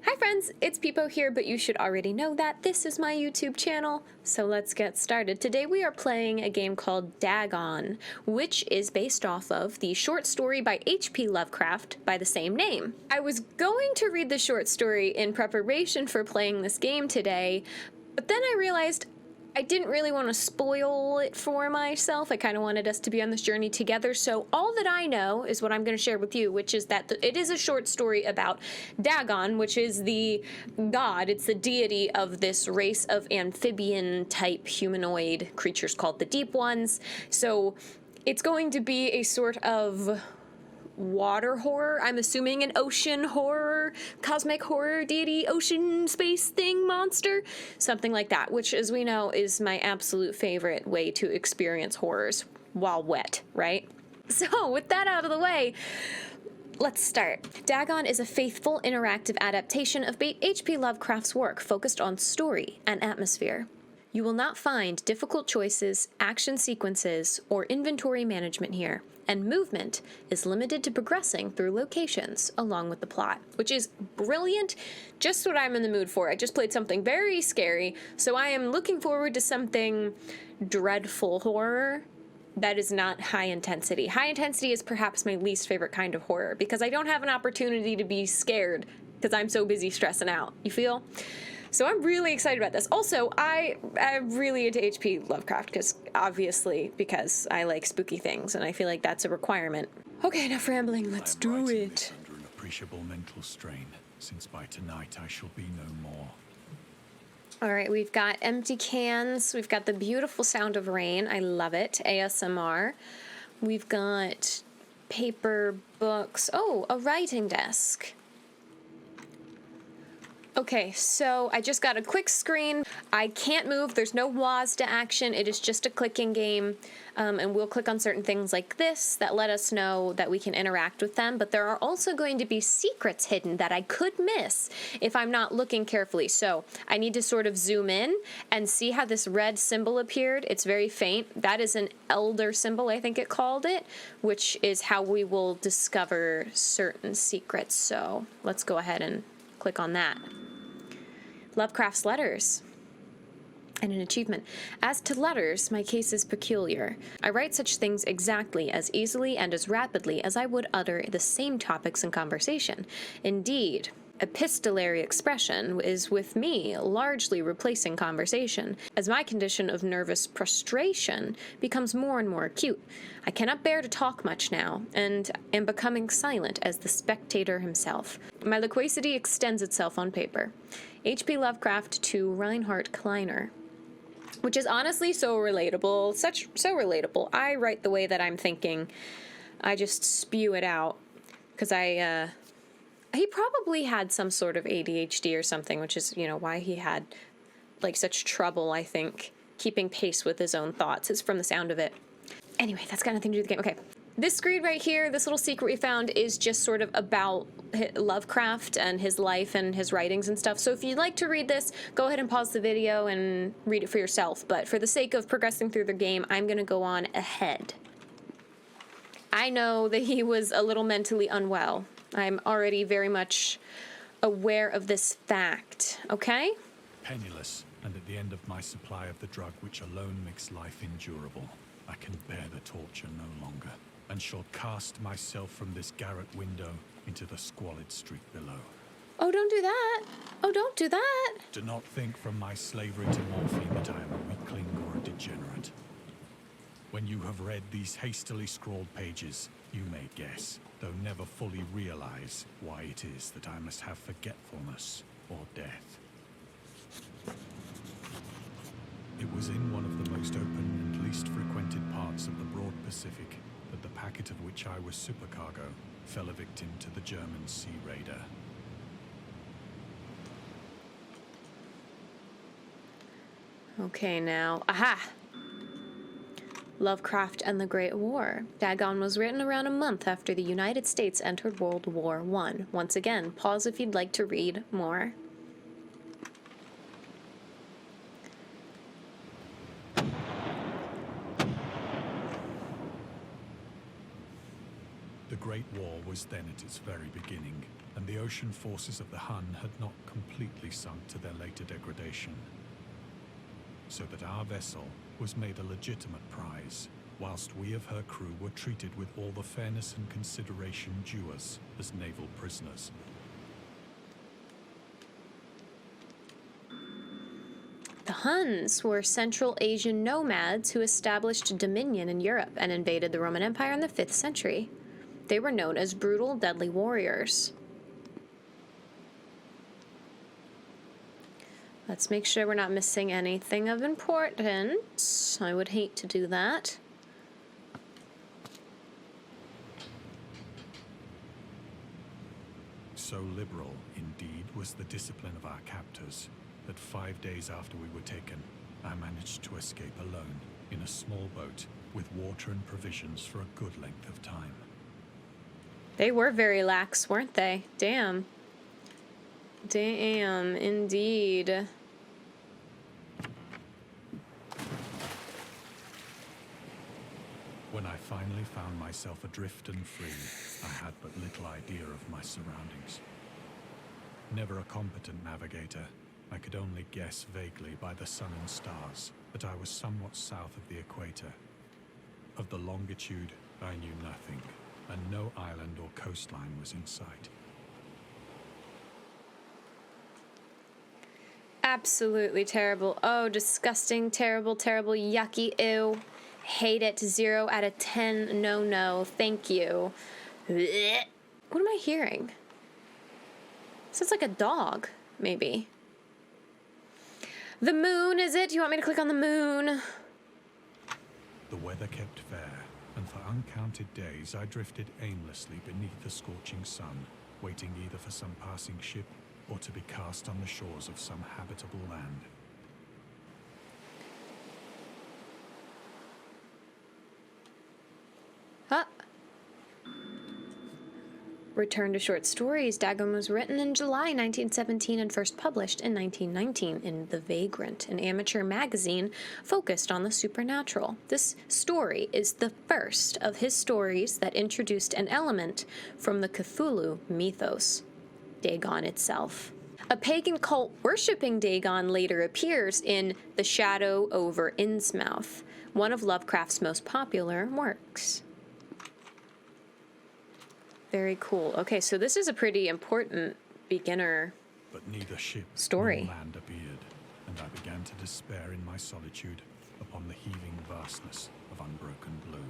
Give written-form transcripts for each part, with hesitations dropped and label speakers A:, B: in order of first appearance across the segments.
A: Hi friends, it's Peepo here, but you should already know that this is my YouTube channel, so let's get started. Today we are playing a game called Dagon, which is based off of the short story by H.P. Lovecraft by the same name. I was going to read the short story in preparation for playing this game today, but then I realized I didn't really want to spoil it for myself. I kind of wanted us to be on this journey together. So all that I know is what I'm going to share with you, which is that it is a short story about Dagon, which is the god. It's the deity of this race of amphibian type humanoid creatures called the Deep Ones. So it's going to be a sort of water horror, I'm assuming an ocean horror, cosmic horror deity, ocean space thing monster, something like that, which as we know is my absolute favorite way to experience horrors while wet, right? So with that out of the way, let's start. Dagon is a faithful, interactive adaptation of H.P. Lovecraft's work focused on story and atmosphere. You will not find difficult choices, action sequences, or inventory management here, and movement is limited to progressing through locations along with the plot, which is brilliant, just what I'm in the mood for. I just played something very scary, so I am looking forward to something dreadful horror that is not high intensity. High intensity is perhaps my least favorite kind of horror, because I don't have an opportunity to be scared, because I'm so busy stressing out, you feel? So I'm really excited about this. Also, I'm really into H.P. Lovecraft, because I like spooky things, and I feel like that's a requirement. Okay, enough rambling, let's do it.
B: Under an appreciable mental strain, since by tonight I shall be no more.
A: All right, we've got empty cans. We've got the beautiful sound of rain. I love it. ASMR. We've got paper, books. Oh, a writing desk. Okay, so I just got a quick screen. I can't move. There's no WASD to action. It is just a clicking game, and we'll click on certain things like this that let us know that we can interact with them, but there are also going to be secrets hidden that I could miss if I'm not looking carefully. So I need to sort of zoom in and see how this red symbol appeared. It's very faint. That is an elder symbol, I think it called it, which is how we will discover certain secrets. So let's go ahead and click on that. Lovecraft's letters. And an achievement. As to letters, my case is peculiar. I write such things exactly as easily and as rapidly as I would utter the same topics in conversation. Indeed, epistolary expression is with me largely replacing conversation, as my condition of nervous prostration becomes more and more acute. I cannot bear to talk much now, and am becoming silent as the spectator himself. My loquacity extends itself on paper. H.P. Lovecraft to Reinhard Kleiner. Which is honestly so relatable, so relatable. I write the way that I'm thinking. I just spew it out, because he probably had some sort of ADHD or something, which is, you know, why he had, like, such trouble, I think, keeping pace with his own thoughts. It's from the sound of it. Anyway, that's got nothing to do with the game. Okay. This screen right here, this little secret we found, is just sort of about Lovecraft and his life and his writings and stuff. So if you'd like to read this, go ahead and pause the video and read it for yourself. But for the sake of progressing through the game, I'm going to go on ahead. I know that he was a little mentally unwell. I'm already very much aware of this fact, okay?
B: Penniless, and at the end of my supply of the drug which alone makes life endurable, I can bear the torture no longer, and shall cast myself from this garret window into the squalid street below.
A: Oh, don't do that. Oh, don't do that.
B: Do not think from my slavery to morphine that I am a weakling or a degenerate. When you have read these hastily scrawled pages, you may guess, though never fully realize, why it is that I must have forgetfulness or death. It was in one of the most open and least frequented parts of the broad Pacific that the packet of which I was supercargo fell a victim to the German sea raider.
A: Okay, now, aha! Lovecraft and the Great War. Dagon was written around a month after the United States entered World War I. Once again, pause if you'd like to read more.
B: The Great War was then at its very beginning, and the ocean forces of the Hun had not completely sunk to their later degradation. So that our vessel was made a legitimate prize, whilst we of her crew were treated with all the fairness and consideration due us as naval prisoners.
A: The Huns were Central Asian nomads who established dominion in Europe and invaded the Roman Empire in the 5th century. They were known as brutal, deadly warriors. Let's make sure we're not missing anything of importance. I would hate to do that.
B: So liberal, indeed, was the discipline of our captors, that 5 days after we were taken, I managed to escape alone in a small boat with water and provisions for a good length of time.
A: They were very lax, weren't they? Damn. Damn, indeed.
B: When I finally found myself adrift and free, I had but little idea of my surroundings. Never a competent navigator, I could only guess vaguely by the sun and stars that I was somewhat south of the equator. Of the longitude, I knew nothing, and no island or coastline was in sight.
A: Absolutely terrible. Oh, disgusting, terrible, terrible, yucky, ew. Hate it. 0 out of 10. No, no. Thank you. Blech. What am I hearing? Sounds like a dog, maybe. The moon, is it? You want me to click on the moon?
B: The weather kept fair, and for uncounted days I drifted aimlessly beneath the scorching sun, waiting either for some passing ship or to be cast on the shores of some habitable land.
A: Huh? Return to Short Stories. Dagon was written in July 1917 and first published in 1919 in The Vagrant, an amateur magazine focused on the supernatural. This story is the first of his stories that introduced an element from the Cthulhu mythos, Dagon itself. A pagan cult worshipping Dagon later appears in The Shadow over Innsmouth, one of Lovecraft's most popular works. Very cool. Okay, so this is a pretty important beginner
B: But neither ship
A: story.
B: nor land appeared, and I began to despair in my solitude upon the heaving vastness of unbroken blue.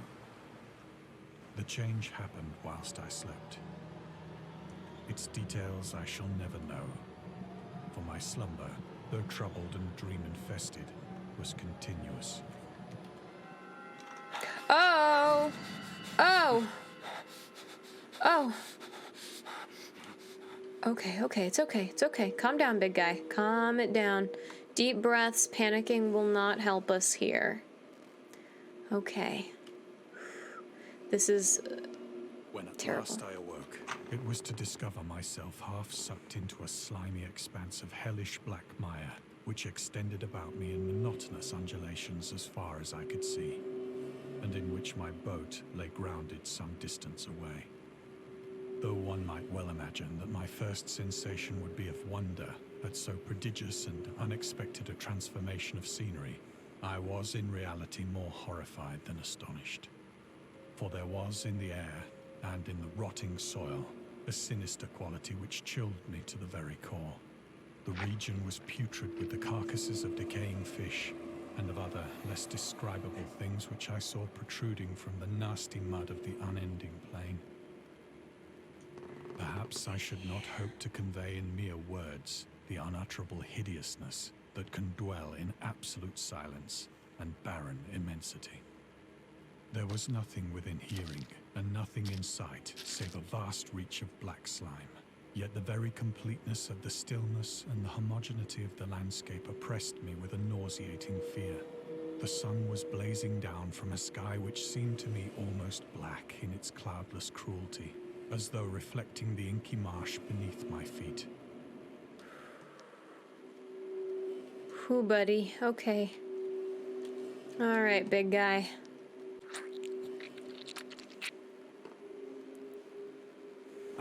B: The change happened whilst I slept. Its details I shall never know, for my slumber, though troubled and dream-infested, was continuous.
A: Oh! Oh! Oh. Okay, it's okay. Calm down, big guy. Calm it down. Deep breaths. Panicking will not help us here. Okay. This is
B: When at
A: terrible.
B: last I awoke, it was to discover myself half sucked into a slimy expanse of hellish black mire, which extended about me in monotonous undulations as far as I could see, and in which my boat lay grounded some distance away. Though one might well imagine that my first sensation would be of wonder at so prodigious and unexpected a transformation of scenery, I was in reality more horrified than astonished. For there was in the air, and in the rotting soil, a sinister quality which chilled me to the very core. The region was putrid with the carcasses of decaying fish, and of other, less describable things which I saw protruding from the nasty mud of the unending plain. Perhaps I should not hope to convey in mere words the unutterable hideousness that can dwell in absolute silence and barren immensity. There was nothing within hearing, and nothing in sight, save a vast reach of black slime. Yet the very completeness of the stillness and the homogeneity of the landscape oppressed me with a nauseating fear. The sun was blazing down from a sky which seemed to me almost black in its cloudless cruelty, as though reflecting the inky marsh beneath my feet.
A: Whew, buddy. Okay. All right, big guy.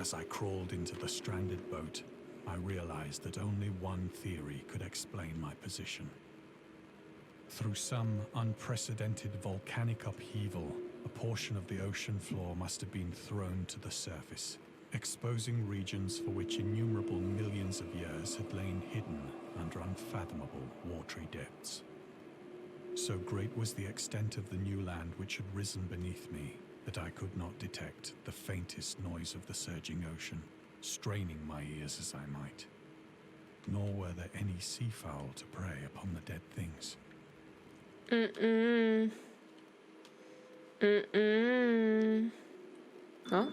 B: As I crawled into the stranded boat, I realized that only one theory could explain my position. Through some unprecedented volcanic upheaval, a portion of the ocean floor must have been thrown to the surface, exposing regions for which innumerable millions of years had lain hidden under unfathomable watery depths. So great was the extent of the new land which had risen beneath me that I could not detect the faintest noise of the surging ocean, straining my ears as I might. Nor were there any seafowl to prey upon the dead things.
A: Oh.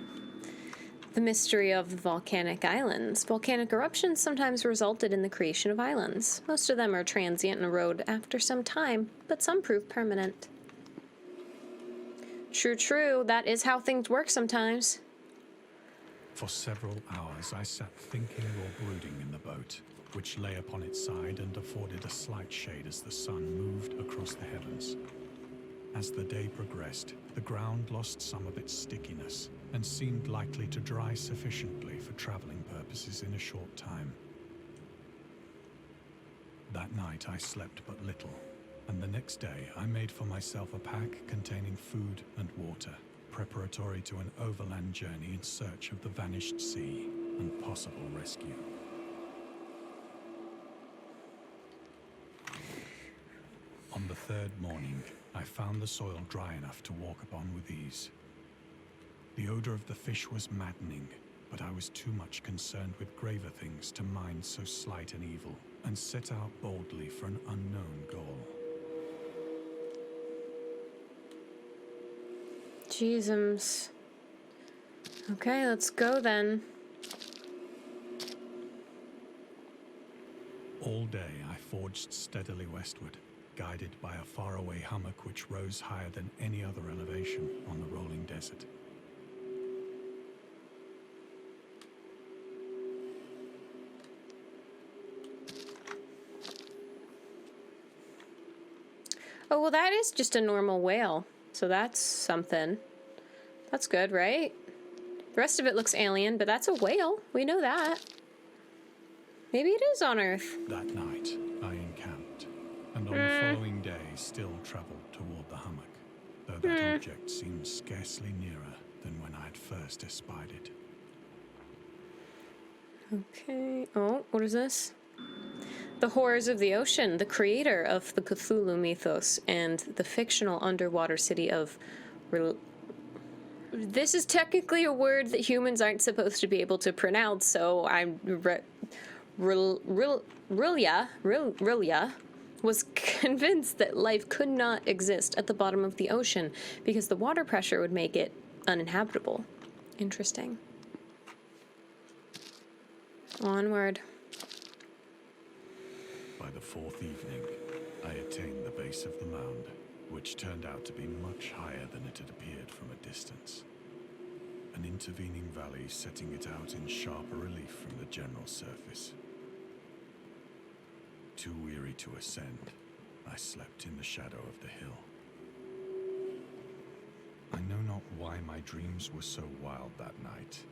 A: The mystery of the volcanic islands. Volcanic eruptions sometimes resulted in the creation of islands. Most of them are transient and erode after some time, but some prove permanent. True, true. That is how things work sometimes.
B: For several hours I sat thinking or brooding in the boat, which lay upon its side and afforded a slight shade as the sun moved across the heavens. As the day progressed, the ground lost some of its stickiness and seemed likely to dry sufficiently for traveling purposes in a short time. That night I slept but little, and the next day I made for myself a pack containing food and water, preparatory to an overland journey in search of the vanished sea and possible rescue. On the third morning, I found the soil dry enough to walk upon with ease. The odor of the fish was maddening, but I was too much concerned with graver things to mind so slight an evil, and set out boldly for an unknown goal.
A: Jeezums. Okay, let's go then.
B: All day I forged steadily westward, guided by a faraway hummock which rose higher than any other elevation on the rolling desert.
A: Oh, well, that is just a normal whale. So that's something. That's good, right? The rest of it looks alien, but that's a whale. We know that. Maybe it is on Earth.
B: That night, I encamped, and on the following day still traveled toward the hummock, though that object seemed scarcely nearer than when I had first espied it.
A: Okay. Oh, what is this? The Horrors of the Ocean, the creator of the Cthulhu mythos and the fictional underwater city of... This is technically a word that humans aren't supposed to be able to pronounce, so I'm... Rilya was convinced that life could not exist at the bottom of the ocean because the water pressure would make it uninhabitable. Interesting. Onward.
B: By the fourth evening, I attained the base of the mound, which turned out to be much higher than it had appeared from a distance. An intervening valley setting it out in sharper relief from the general surface. Too weary to ascend, I slept in the shadow of the hill. I know not why my dreams were so wild that night,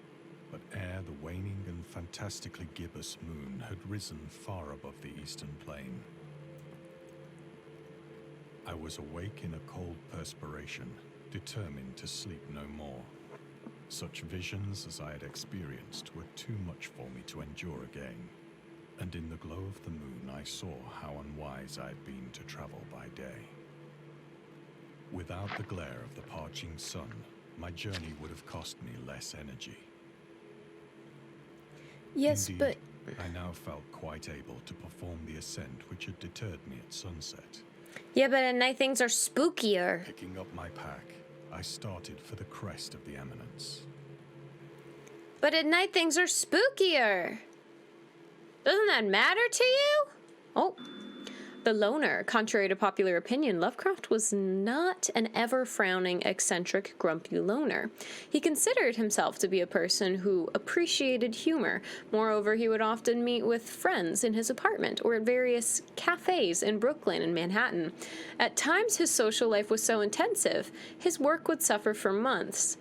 B: but ere the waning and fantastically gibbous moon had risen far above the eastern plain, I was awake in a cold perspiration, determined to sleep no more. Such visions as I had experienced were too much for me to endure again, and in the glow of the moon I saw how unwise I had been to travel by day. Without the glare of the parching sun, my journey would have cost me less energy.
A: Yes,
B: Indeed,
A: but...
B: I now felt quite able to perform the ascent which had deterred me at sunset.
A: Yeah, but at night things are spookier.
B: Picking up my pack, I started for the crest of the eminence.
A: But at night things are spookier. Doesn't that matter to you? Oh. The loner. Contrary to popular opinion, Lovecraft was not an ever-frowning, eccentric, grumpy loner. He considered himself to be a person who appreciated humor. Moreover, he would often meet with friends in his apartment or at various cafes in Brooklyn and Manhattan. At times, his social life was so intensive, his work would suffer for months.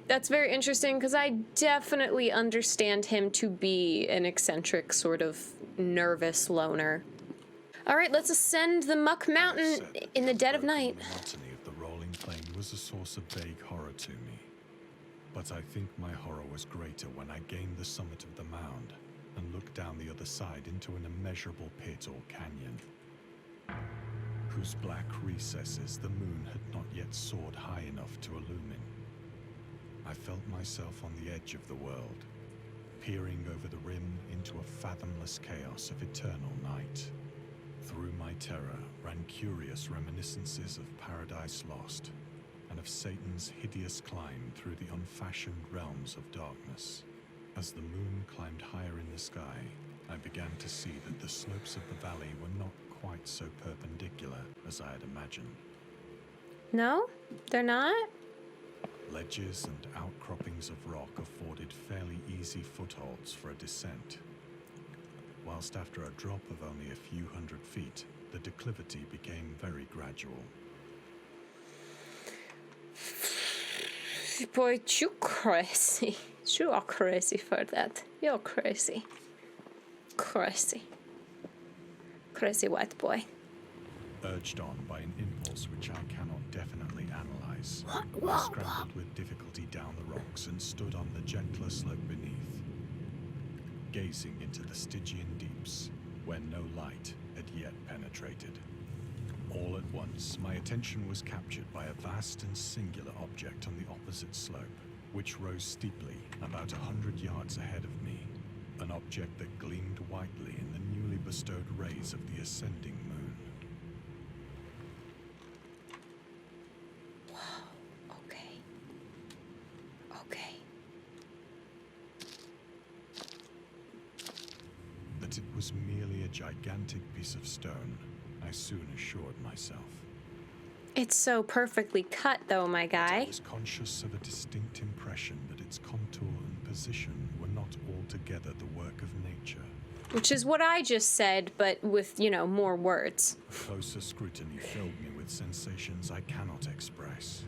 A: That's very interesting because I definitely understand him to be an eccentric, sort of nervous loner. All right, let's ascend the Muck Mountain in the dead of night.
B: The monotony of the rolling plain was a source of vague horror to me. But I think my horror was greater when I gained the summit of the mound and looked down the other side into an immeasurable pit or canyon, whose black recesses the moon had not yet soared high enough to illumine. I felt myself on the edge of the world, peering over the rim into a fathomless chaos of eternal night. Through my terror ran curious reminiscences of Paradise Lost and of Satan's hideous climb through the unfashioned realms of darkness. As the moon climbed higher in the sky, I began to see that the slopes of the valley were not quite so perpendicular as I had imagined.
A: No, they're not?
B: Ledges and outcroppings of rock afforded fairly easy footholds for a descent, whilst after a drop of only a few hundred feet, the declivity became very gradual.
A: Boy, you crazy. You are crazy for that. You're crazy. Crazy. Crazy white boy.
B: Urged on by an impulse which I cannot definitely analyze, I scrambled with difficulty down the rocks and stood on the gentler slope beneath, gazing into the Stygian deeps, where no light had yet penetrated. All at once, my attention was captured by a vast and singular object on the opposite slope, which rose steeply about 100 yards ahead of me, an object that gleamed whitely in the newly bestowed rays of the ascending moon.
A: Wow, okay. Okay.
B: That it was merely a gigantic piece of stone, I soon assured myself.
A: It's so perfectly cut, though, my guy.
B: I was conscious of a distinct impression that its contour and position were not altogether the work of nature.
A: Which is what I just said, but with, you know, more words.
B: A closer scrutiny filled me with sensations I cannot express.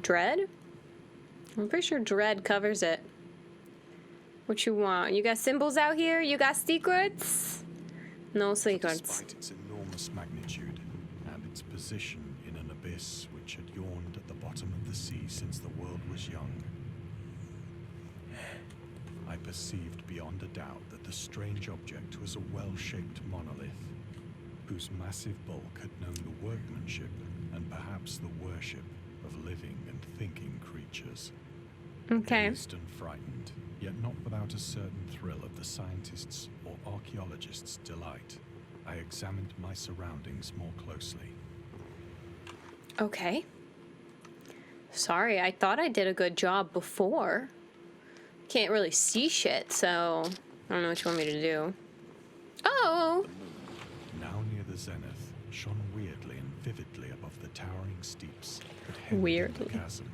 A: Dread? I'm pretty sure dread covers it. What you want? You got symbols out here? You got secrets? No secrets.
B: Despite its enormous magnitude and its position in an abyss which had yawned at the bottom of the sea since the world was young, I perceived beyond a doubt that the strange object was a well-shaped monolith, whose massive bulk had known the workmanship and perhaps the worship of living and thinking creatures.
A: Okay.
B: Dazed and frightened, yet not without a certain thrill of the scientist's or archaeologist's delight, I examined my surroundings more closely.
A: Okay. Sorry, I thought I did a good job before. Can't really see shit, so I don't know what you want me to do. Oh!
B: Now near the zenith, shone weirdly and vividly above the towering steeps that hemmed in the chasm.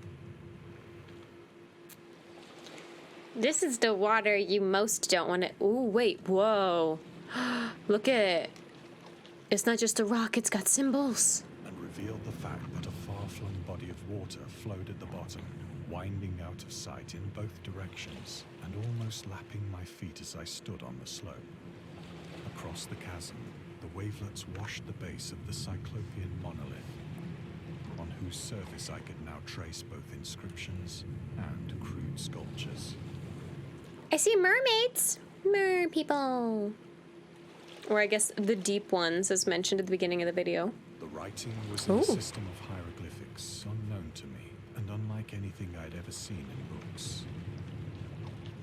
A: This is the water you most don't want to... Ooh, wait, whoa. Look at it. It's not just a rock, it's got symbols.
B: And revealed the fact that a far-flung body of water flowed at the bottom, winding out of sight in both directions, and almost lapping my feet as I stood on the slope. Across the chasm, the wavelets washed the base of the Cyclopean monolith, on whose surface I could now trace both inscriptions and crude sculptures.
A: I see mermaids. Mer people. Or I guess the deep ones, as mentioned at the beginning of the video.
B: The writing was in a system of hieroglyphics unknown to me, and unlike anything I'd ever seen in books.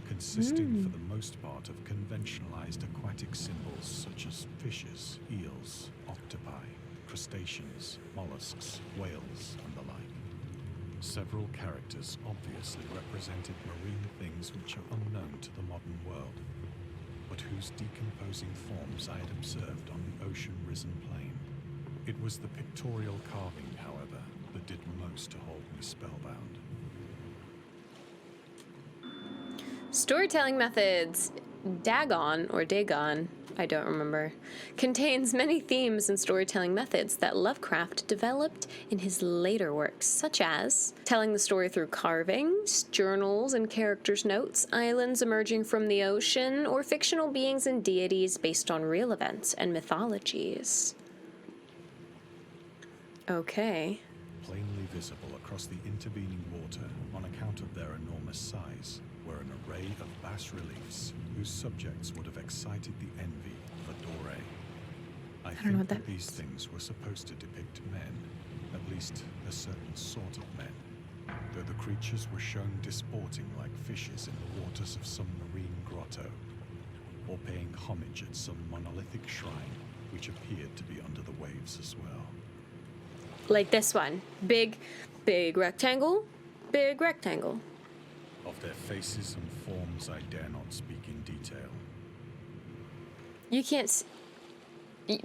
B: Consisting for the most part of conventionalized aquatic symbols such as fishes, eels, octopi, crustaceans, mollusks, whales, and the like. Several characters obviously represented marine things which are unknown to the modern world, but whose decomposing forms I had observed on the ocean-risen plain. It was the pictorial carving, however, that did most to hold me spellbound.
A: Storytelling methods. Dagon, or Dagon, I don't remember. Contains many themes and storytelling methods that Lovecraft developed in his later works, such as telling the story through carvings, journals and characters' notes, islands emerging from the ocean, or fictional beings and deities based on real events and mythologies. Okay.
B: Plainly visible across the intervening water on account of their enormous size were an array of bas-reliefs whose subjects would have excited the envy of a Dore. I
A: don't know what
B: think
A: that
B: these things were supposed to depict men, at least a certain sort of men, though the creatures were shown disporting like fishes in the waters of some marine grotto, or paying homage at some monolithic shrine which appeared to be under the waves as well.
A: Like this one. Big rectangle, big rectangle.
B: Of their faces and forms I dare not speak in detail.
A: You can't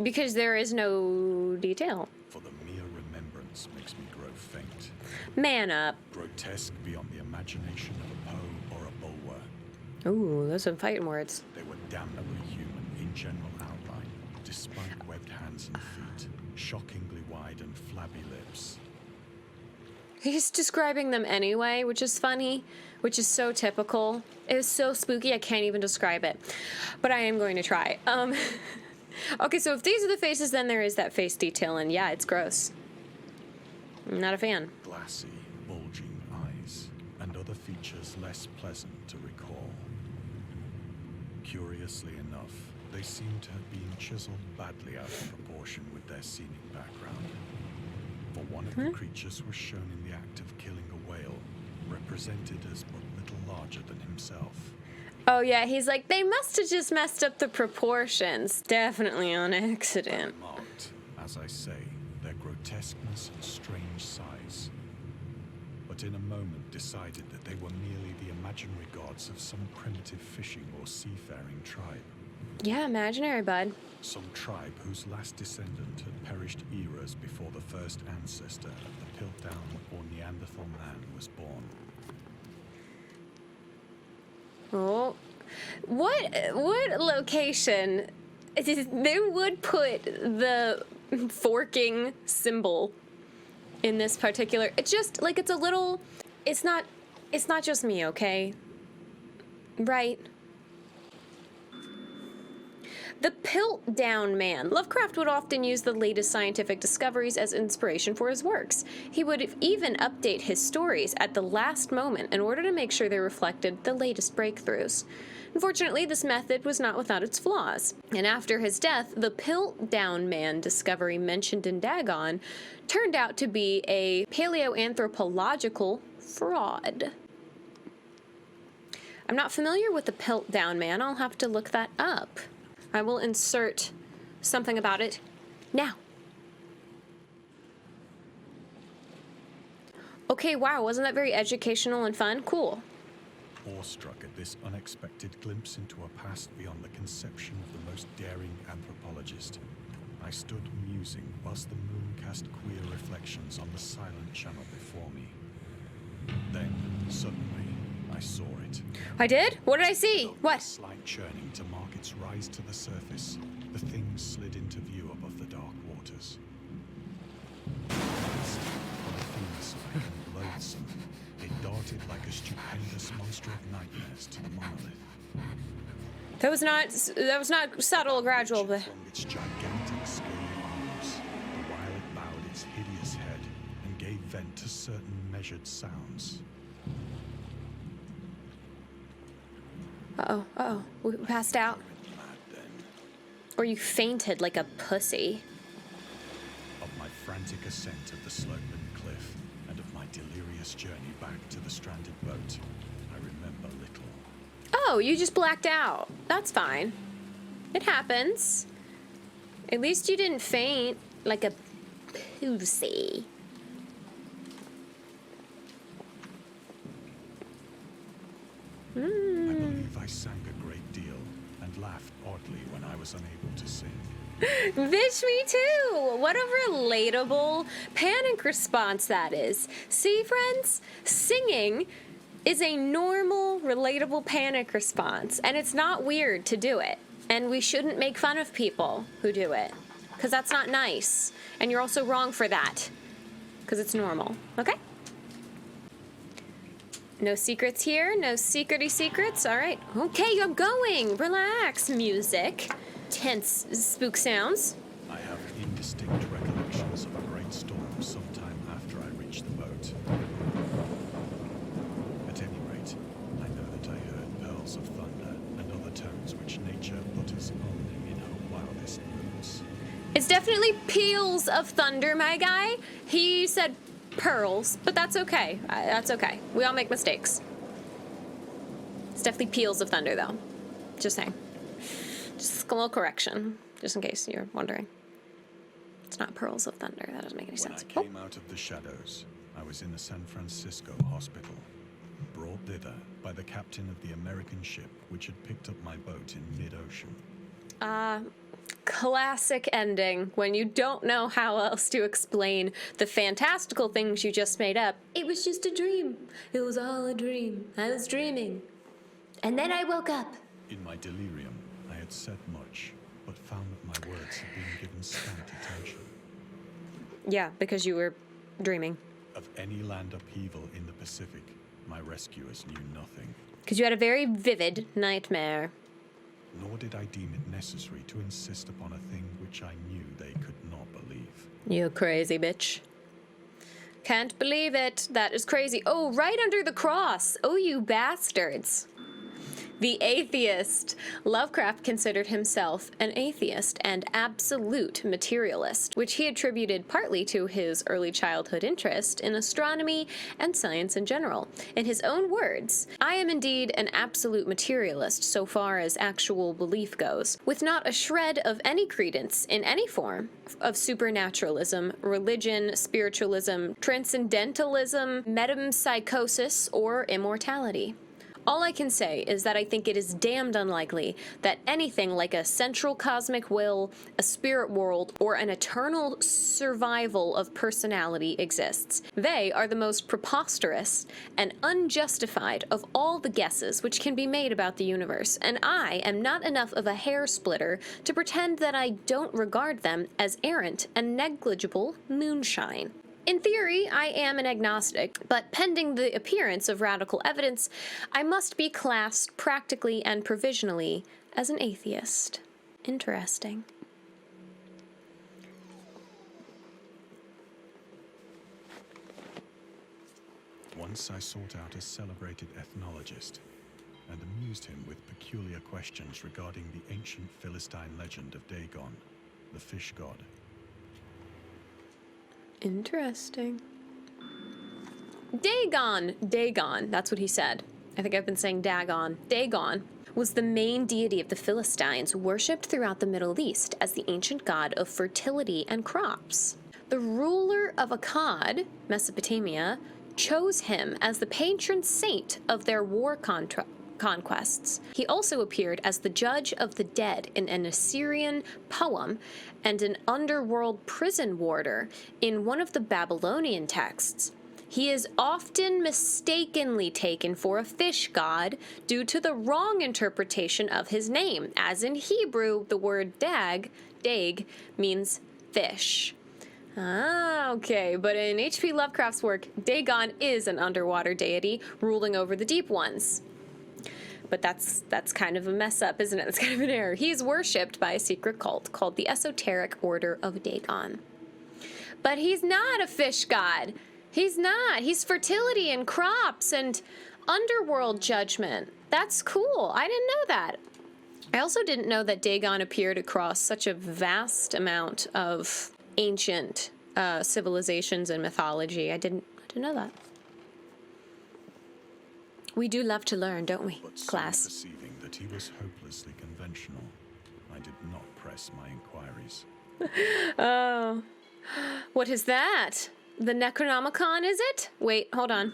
A: because there is no detail.
B: For the mere remembrance makes me grow faint.
A: Man up.
B: Grotesque beyond the imagination of a Poe or a Bulwer.
A: Ooh, those are fighting words.
B: They were damnably human in general outline, despite webbed hands and feet, shockingly wide and flabby lips.
A: He's describing them anyway, which is funny, which is so typical. It was so spooky, I can't even describe it. But I am going to try. Okay, so if these are the faces, then there is that face detail, and yeah, it's gross. I'm not a fan.
B: Glassy, bulging eyes, and other features less pleasant to recall. Curiously enough, they seem to have been chiseled badly out of proportion with their scenic background. For one of the creatures was shown in the act of killing a whale, represented as but little larger than himself.
A: Oh yeah, he's like, they must have just messed up the proportions. Definitely on accident.
B: Marked, as I say, their grotesqueness and strange size. But in a moment decided that they were merely the imaginary gods of some primitive fishing or seafaring tribe.
A: Yeah, imaginary, bud.
B: Some tribe whose last descendant had perished eras before the first ancestor of the Piltdown or Neanderthal man was born.
A: Oh, what location? They would put the forking symbol in this particular. It's just like it's a little. It's not just me, okay? Right. The Piltdown man. Lovecraft would often use the latest scientific discoveries as inspiration for his works. He would even update his stories at the last moment in order to make sure they reflected the latest breakthroughs. Unfortunately, this method was not without its flaws, and after his death, the Piltdown man discovery mentioned in Dagon turned out to be a paleoanthropological fraud. I'm not familiar with the Piltdown man. I'll have to look that up. I will insert something about it now. Okay, wow, wasn't that very educational and fun? Cool.
B: Awestruck at this unexpected glimpse into a past beyond the conception of the most daring anthropologist, I stood musing whilst the moon cast queer reflections on the silent channel before me. Then, suddenly, I saw it.
A: I did? What did I see? What?
B: A slight churning to mark its rise to the surface, the thing slid into view above the dark waters. Polyphemus-like and loathsome, it darted like a stupendous monster of nightmares to the monolith.
A: That was not subtle, gradual, but
B: Flung its gigantic scaly arms, the while it bowed its hideous head and gave vent to certain measured sounds.
A: Uh-oh, we passed out.
B: Mad then.
A: Or you fainted like a pussy.
B: Of my frantic ascent of the sloping cliff and of my delirious journey back to the stranded boat, I remember little.
A: Oh, you just blacked out. That's fine. It happens. At least you didn't faint like a pussy.
B: I believe I sang a great deal and laughed oddly when I was unable to sing.
A: Bitch, me too. What a relatable panic response that is. See, friends? Singing is a normal, relatable panic response, and it's not weird to do it. And we shouldn't make fun of people who do it, because that's not nice. And you're also wrong for that, because it's normal, okay? No secrets here, no secrety secrets. All right, okay, I'm going. Relax, music. Tense spook sounds.
B: I have indistinct recollections of a great storm sometime after I reached the boat. At any rate, I know that I heard pearls of thunder and other tones which nature utters only in her wildest moods.
A: It's definitely peals of thunder, my guy. He said pearls, but that's okay. That's okay. We all make mistakes. It's definitely peals of thunder, though. Just saying. Just a little correction, just in case you're wondering. It's not pearls of thunder. That doesn't make any sense.
B: When I came out of the shadows, I was in the San Francisco hospital, brought thither by the captain of the American ship which had picked up my boat in mid-ocean.
A: Classic ending when you don't know how else to explain the fantastical things you just made up. It was just a dream. It was all a dream. I was dreaming. And then I woke up.
B: In my delirium, I had said much, but found that my words had been given scant attention.
A: Yeah, because you were dreaming.
B: Of any land upheaval in the Pacific, my rescuers knew nothing.
A: Because you had a very vivid nightmare.
B: Nor did I deem it necessary to insist upon a thing which I knew they could not believe.
A: You crazy bitch. Can't believe it. That is crazy. Oh, right under the cross. Oh, you bastards. The atheist. Lovecraft considered himself an atheist and absolute materialist, which he attributed partly to his early childhood interest in astronomy and science in general. In his own words, "I am indeed an absolute materialist so far as actual belief goes, with not a shred of any credence in any form of supernaturalism, religion, spiritualism, transcendentalism, metempsychosis, or immortality. All I can say is that I think it is damned unlikely that anything like a central cosmic will, a spirit world, or an eternal survival of personality exists. They are the most preposterous and unjustified of all the guesses which can be made about the universe, and I am not enough of a hair splitter to pretend that I don't regard them as errant and negligible moonshine. In theory, I am an agnostic, but pending the appearance of radical evidence, I must be classed practically and provisionally as an atheist." Interesting.
B: Once I sought out a celebrated ethnologist and amused him with peculiar questions regarding the ancient Philistine legend of Dagon, the fish god.
A: Interesting. Dagon! Dagon, that's what he said. I think I've been saying Dagon. Dagon was the main deity of the Philistines, worshipped throughout the Middle East as the ancient god of fertility and crops. The ruler of Akkad, Mesopotamia, chose him as the patron saint of their war conquests. He also appeared as the judge of the dead in an Assyrian poem and an underworld prison warder in one of the Babylonian texts. He is often mistakenly taken for a fish god due to the wrong interpretation of his name, as in Hebrew, the word dag means fish. Ah, okay, but in H.P. Lovecraft's work, Dagon is an underwater deity ruling over the deep ones. But that's kind of a mess up, isn't it? That's kind of an error. He's worshipped by a secret cult called the Esoteric Order of Dagon. But he's not a fish god. He's not. He's fertility and crops and underworld judgment. That's cool. I didn't know that. I also didn't know that Dagon appeared across such a vast amount of ancient civilizations and mythology. I didn't know that. We do love to learn, don't we,
B: But
A: class?
B: perceiving that he was hopelessly conventional, I did not press my inquiries.
A: Oh. What is that? The Necronomicon, is it? Wait, hold on.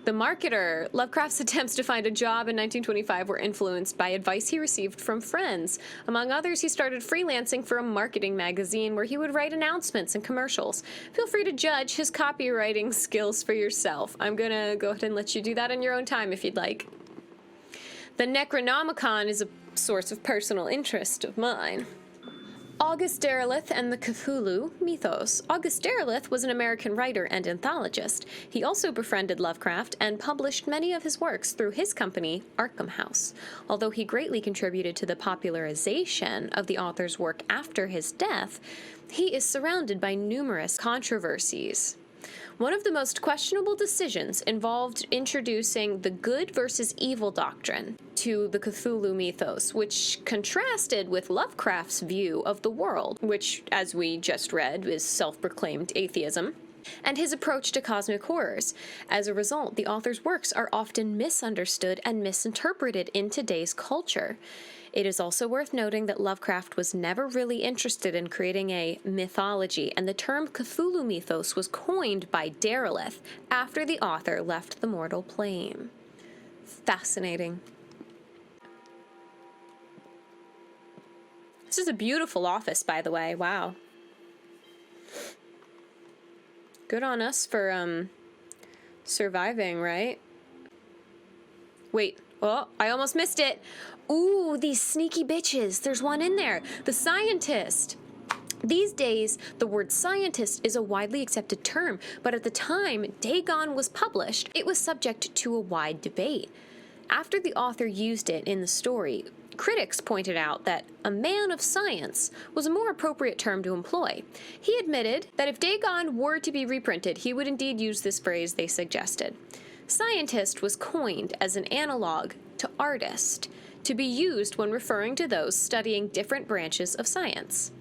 A: The Marketer. Lovecraft's attempts to find a job in 1925 were influenced by advice he received from friends. Among others, he started freelancing for a marketing magazine where he would write announcements and commercials. Feel free to judge his copywriting skills for yourself. I'm gonna go ahead and let you do that in your own time if you'd like. The Necronomicon is a source of personal interest of mine. August Derleth and the Cthulhu mythos. August Derleth was an American writer and anthologist. He also befriended Lovecraft and published many of his works through his company, Arkham House. Although he greatly contributed to the popularization of the author's work after his death, he is surrounded by numerous controversies. One of the most questionable decisions involved introducing the good versus evil doctrine to the Cthulhu mythos, which contrasted with Lovecraft's view of the world, which, as we just read, is self-proclaimed atheism, and his approach to cosmic horrors. As a result, the author's works are often misunderstood and misinterpreted in today's culture. It is also worth noting that Lovecraft was never really interested in creating a mythology, and the term Cthulhu mythos was coined by Derleth after the author left the mortal plane. Fascinating. This is a beautiful office, by the way. Wow. Good on us for, surviving, right? Wait. Oh, I almost missed it. Ooh, these sneaky bitches. There's one in there. The scientist. These days, the word scientist is a widely accepted term, but at the time Dagon was published, it was subject to a wide debate. After the author used it in the story, critics pointed out that a man of science was a more appropriate term to employ. He admitted that if Dagon were to be reprinted, he would indeed use this phrase they suggested. Scientist was coined as an analog to artist, to be used when referring to those studying different branches of science.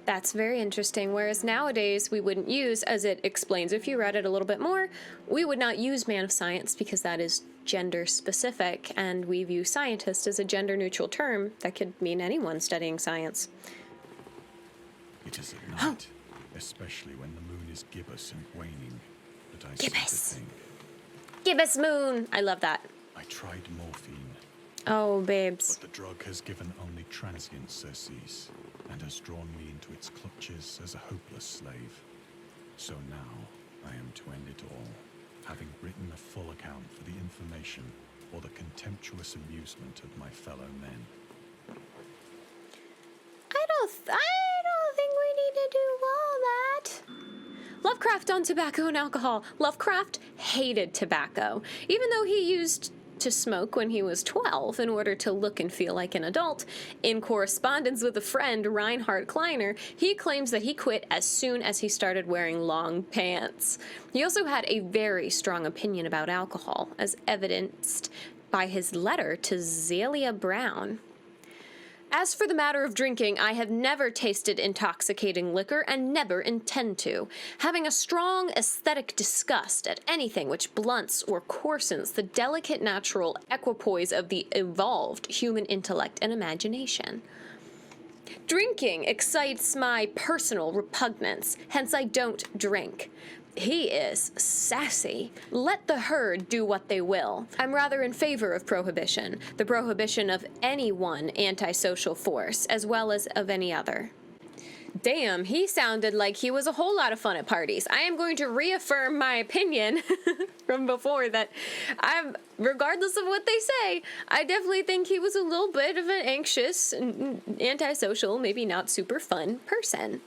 A: That's very interesting, whereas nowadays we wouldn't use, as it explains if you read it a little bit more, we would not use man of science because that is gender specific, and we view scientist as a gender neutral term that could mean anyone studying science.
B: It is at night, especially when the moon is gibbous and waning, that I
A: Gibbous.
B: see the thing.
A: Gibbous moon! I love that.
B: I tried morphine,
A: Oh, babes.
B: but the drug has given only transient surcease, and has drawn me into its clutches as a hopeless slave. So now I am to end it all, having written a full account for the information or the contemptuous amusement of my fellow men.
A: I don't think we need to do all that. Lovecraft on tobacco and alcohol. Lovecraft hated tobacco, even though he used to smoke when he was 12 in order to look and feel like an adult. In correspondence with a friend, Reinhard Kleiner, he claims that he quit as soon as he started wearing long pants. He also had a very strong opinion about alcohol, as evidenced by his letter to Zelia Brown. As for the matter of drinking, I have never tasted intoxicating liquor and never intend to, having a strong aesthetic disgust at anything which blunts or coarsens the delicate natural equipoise of the evolved human intellect and imagination. Drinking excites my personal repugnance, hence I don't drink. He is sassy. Let the herd do what they will. I'm rather in favor of prohibition, the prohibition of any one antisocial force, as well as of any other. Damn, he sounded like he was a whole lot of fun at parties. I am going to reaffirm my opinion from before that regardless of what they say, I definitely think he was a little bit of an anxious, antisocial, maybe not super fun person.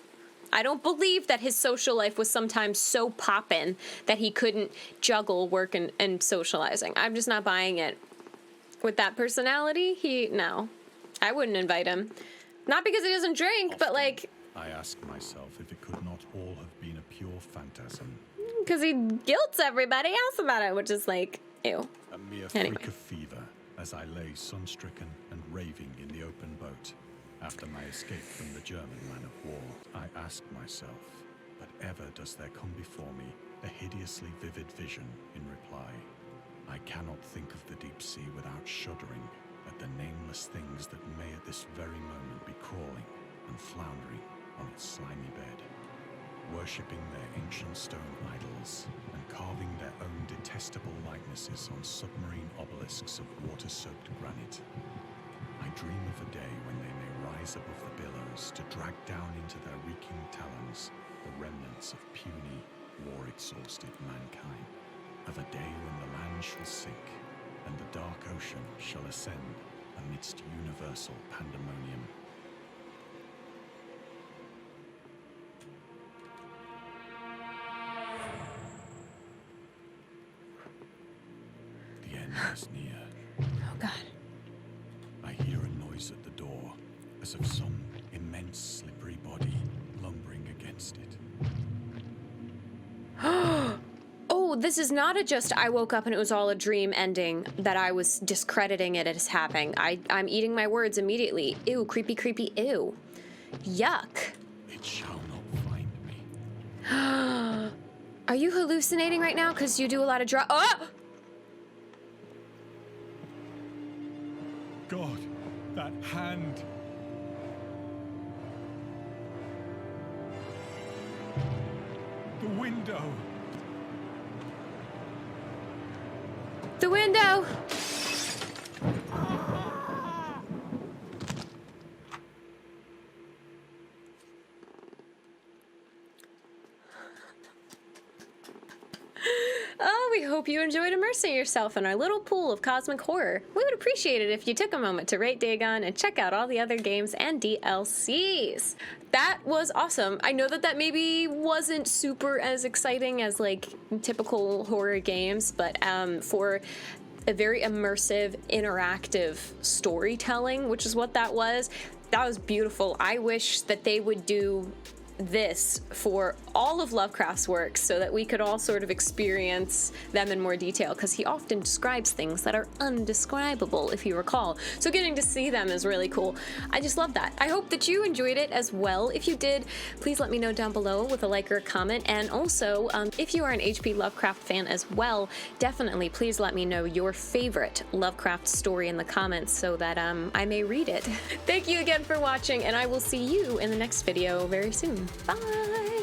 A: I don't believe that his social life was sometimes so poppin' that he couldn't juggle work and socializing. I'm just not buying it. With that personality, no. I wouldn't invite him. Not because he doesn't drink,
B: Often,
A: but like...
B: I ask myself if it could not all have been a pure phantasm.
A: Because he guilts everybody else about it, which is like, ew.
B: A mere
A: Anyway.
B: freak of fever as I lay sun-stricken and raving in the open boat. After my escape from the German man of war, I ask myself, but ever does there come before me a hideously vivid vision in reply. I cannot think of the deep sea without shuddering at the nameless things that may at this very moment be crawling and floundering on its slimy bed, worshipping their ancient stone idols and carving their own detestable likenesses on submarine obelisks of water-soaked granite. I dream of a day when they may rise above the billows to drag down into their reeking talons the remnants of puny, war-exhausted mankind. Of a day when the land shall sink and the dark ocean shall ascend amidst universal pandemonium. The end is near.
A: Oh God.
B: I hear a noise at the door, as of some immense slippery body lumbering against it.
A: Oh, this is not a just I woke up and it was all a dream ending that I was discrediting it as having. I'm eating my words immediately. Ew, creepy, creepy, ew. Yuck.
B: It shall not find me.
A: Are you hallucinating right now? Because you do a lot of Oh!
B: God, that hand! The window!
A: The window! Oh, we hope you enjoyed immersing yourself in our little pool of cosmic horror. We would appreciate it if you took a moment to rate Dagon and check out all the other games and DLCs. That was awesome. I know that maybe wasn't super as exciting as like typical horror games, but for a very immersive, interactive storytelling, which is what that was beautiful. I wish that they would do this for all of Lovecraft's works so that we could all sort of experience them in more detail, because he often describes things that are undescribable, if you recall. So getting to see them is really cool. I just love that. I hope that you enjoyed it as well. If you did, please let me know down below with a like or a comment. And also, if you are an H.P. Lovecraft fan as well, definitely please let me know your favorite Lovecraft story in the comments so that I may read it. Thank you again for watching, and I will see you in the next video very soon. Bye!